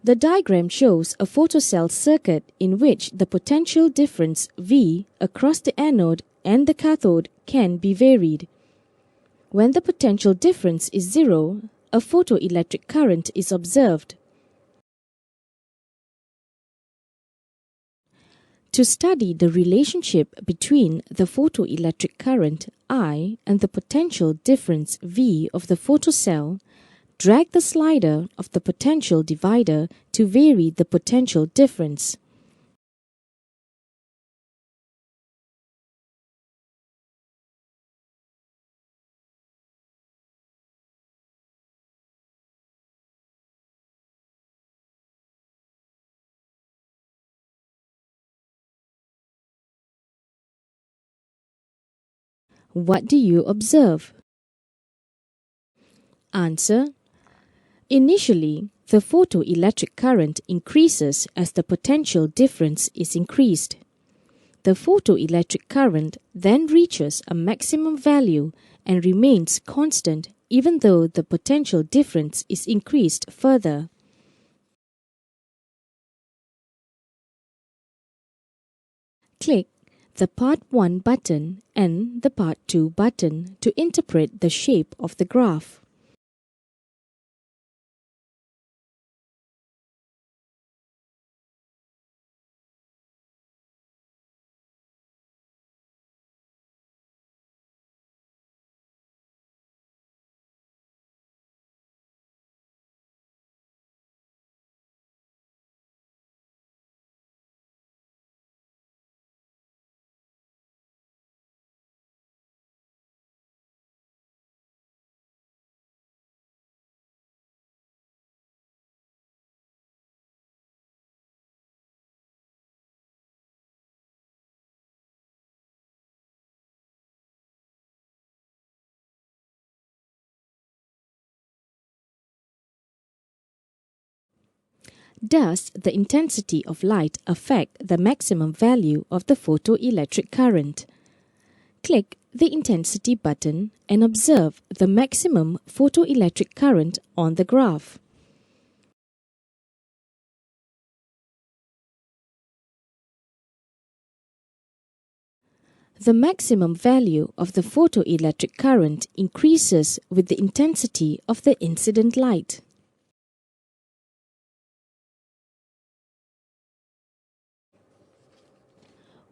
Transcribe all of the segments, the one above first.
The diagram shows a photocell circuit in which the potential difference V across the anode and the cathode can be varied. When the potential difference is zero, a photoelectric current is observed. To study the relationship between the photoelectric current I and the potential difference V of the photocell, drag the slider of the potential divider to vary the potential difference. What do you observe? Answer. Initially, the photoelectric current increases as the potential difference is increased. The photoelectric current then reaches a maximum value and remains constant even though the potential difference is increased further. Click the Part 1 button and the Part 2 button to interpret the shape of the graph. Does the intensity of light affect the maximum value of the photoelectric current? Click the Intensity button and observe the maximum photoelectric current on the graph. The maximum value of the photoelectric current increases with the intensity of the incident light.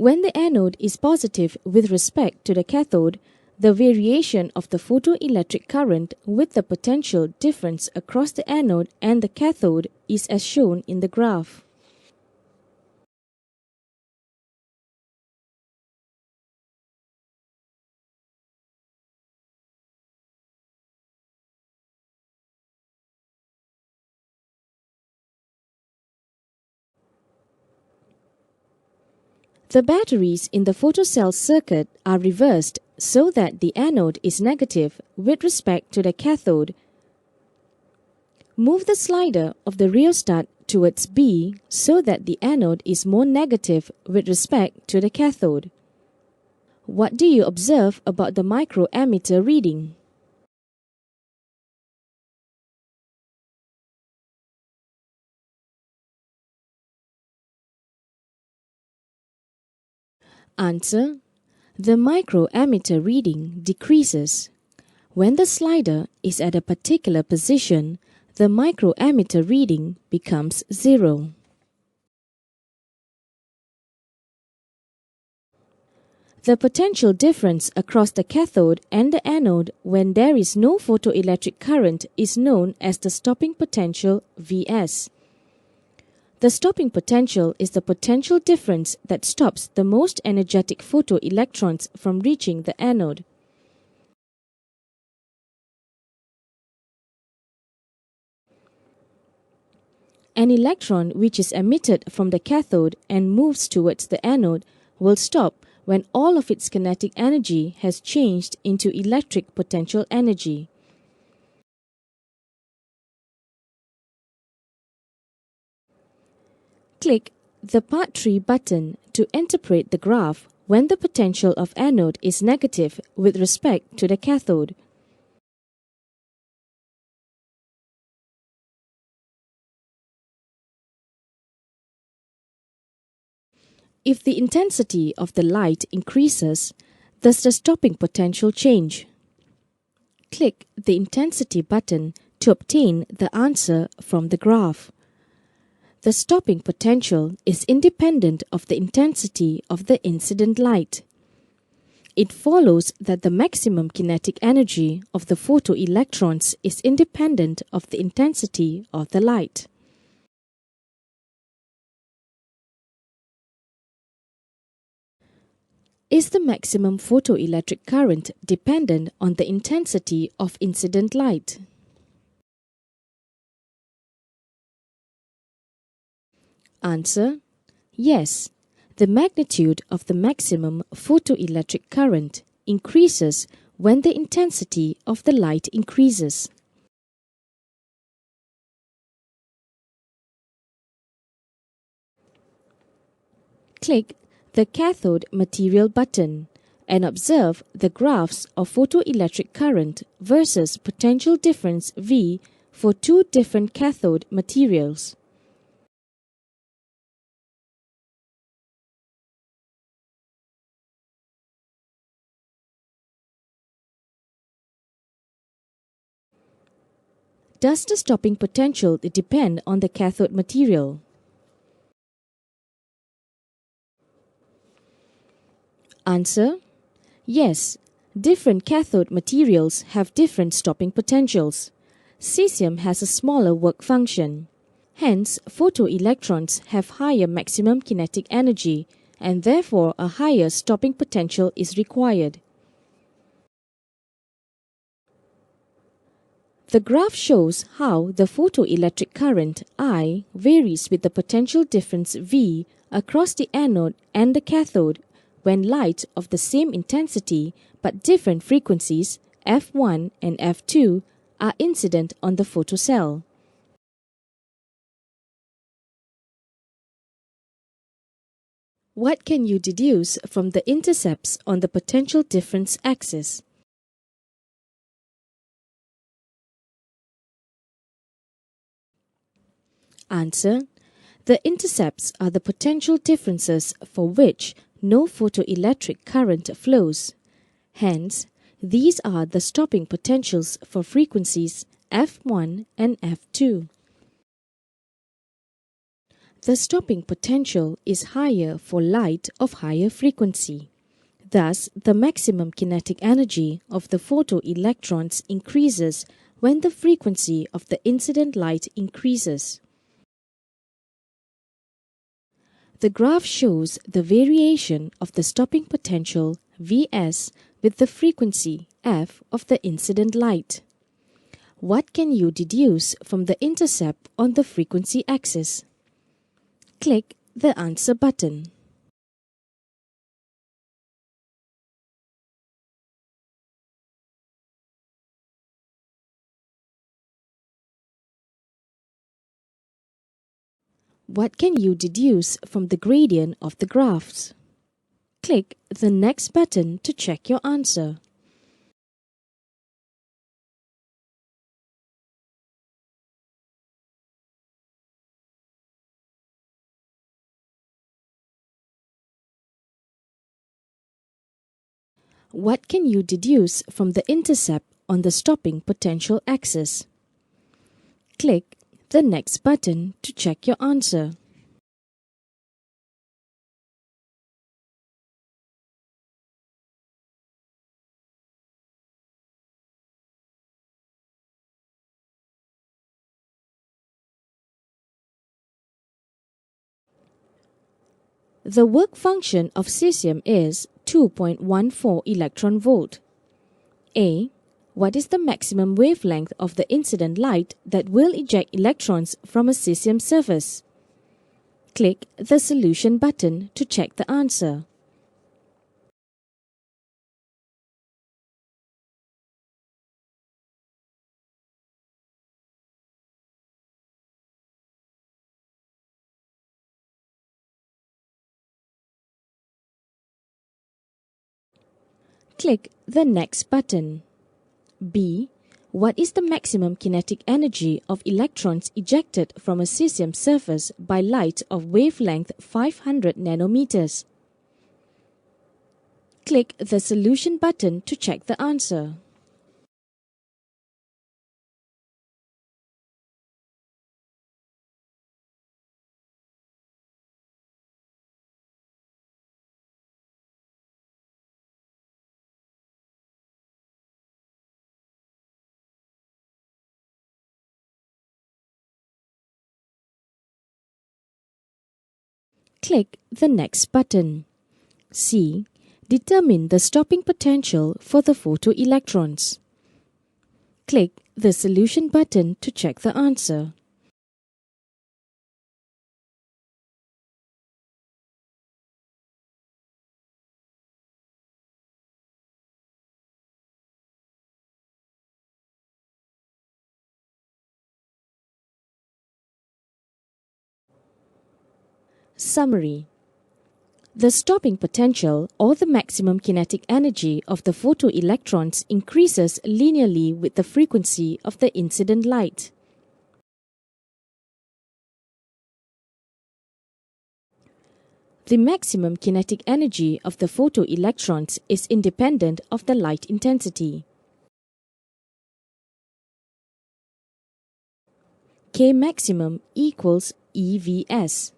When the anode is positive with respect to the cathode, the variation of the photoelectric current with the potential difference across the anode and the cathode is as shown in the graph. The batteries in the photocell circuit are reversed so that the anode is negative with respect to the cathode. Move the slider of the rheostat towards B so that the anode is more negative with respect to the cathode. What do you observe about the microammeter reading? Answer. The microammeter reading decreases. When the slider is at a particular position, the microammeter reading becomes 0. The potential difference across the cathode and the anode when there is no photoelectric current is known as the stopping potential Vs. The stopping potential is the potential difference that stops the most energetic photoelectrons from reaching the anode. An electron which is emitted from the cathode and moves towards the anode will stop when all of its kinetic energy has changed into electric potential energy. Click the Part 3 button to interpret the graph when the potential of anode is negative with respect to the cathode. If the intensity of the light increases, does the stopping potential change? Click the intensity button to obtain the answer from the graph. The stopping potential is independent of the intensity of the incident light. It follows that the maximum kinetic energy of the photoelectrons is independent of the intensity of the light. Is the maximum photoelectric current dependent on the intensity of incident light? Answer: yes. The magnitude of the maximum photoelectric current increases when the intensity of the light increases. Click the cathode material button and observe the graphs of photoelectric current versus potential difference V for two different cathode materials. Does the stopping potential depend on the cathode material? Answer: yes. Different cathode materials have different stopping potentials. Cesium has a smaller work function. Hence, photoelectrons have higher maximum kinetic energy and therefore a higher stopping potential is required. The graph shows how the photoelectric current I varies with the potential difference V across the anode and the cathode when light of the same intensity but different frequencies F1 and F2 are incident on the photocell. What can you deduce from the intercepts on the potential difference axis? Answer: the intercepts are the potential differences for which no photoelectric current flows. Hence, these are the stopping potentials for frequencies F1 and F2. The stopping potential is higher for light of higher frequency. Thus, the maximum kinetic energy of the photoelectrons increases when the frequency of the incident light increases. The graph shows the variation of the stopping potential Vs with the frequency f of the incident light. What can you deduce from the intercept on the frequency axis? Click the answer button. What can you deduce from the gradient of the graphs? Click the next button to check your answer. What can you deduce from the intercept on the stopping potential axis? Click the next button to check your answer. The work function of cesium is 2.14 electron volt. A. What is the maximum wavelength of the incident light that will eject electrons from a cesium surface? Click the solution button to check the answer. Click the next button. B. What is the maximum kinetic energy of electrons ejected from a cesium surface by light of wavelength 500 nanometers? Click the Solution button to check the answer. Click the Next button. C. Determine the stopping potential for the photoelectrons. Click the Solution button to check the answer. Summary. The stopping potential or the maximum kinetic energy of the photoelectrons increases linearly with the frequency of the incident light. The maximum kinetic energy of the photoelectrons is independent of the light intensity. K maximum equals EVS.